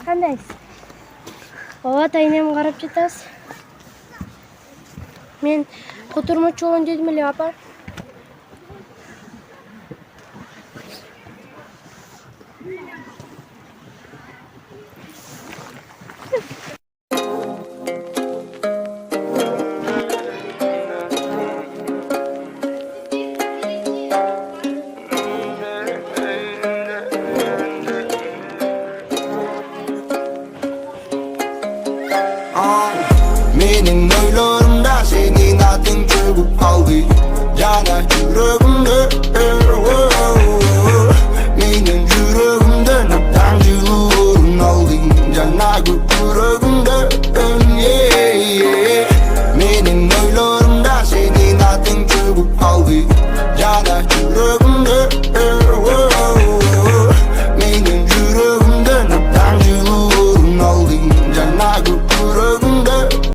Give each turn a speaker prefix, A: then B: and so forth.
A: Қандайсыз? Ооба тайнем қарап жатасыз. Мен котормочу болайын дедім эле, апа.
B: Mening oylarımda senin adın çöküp kaldı. Yana yüreğimde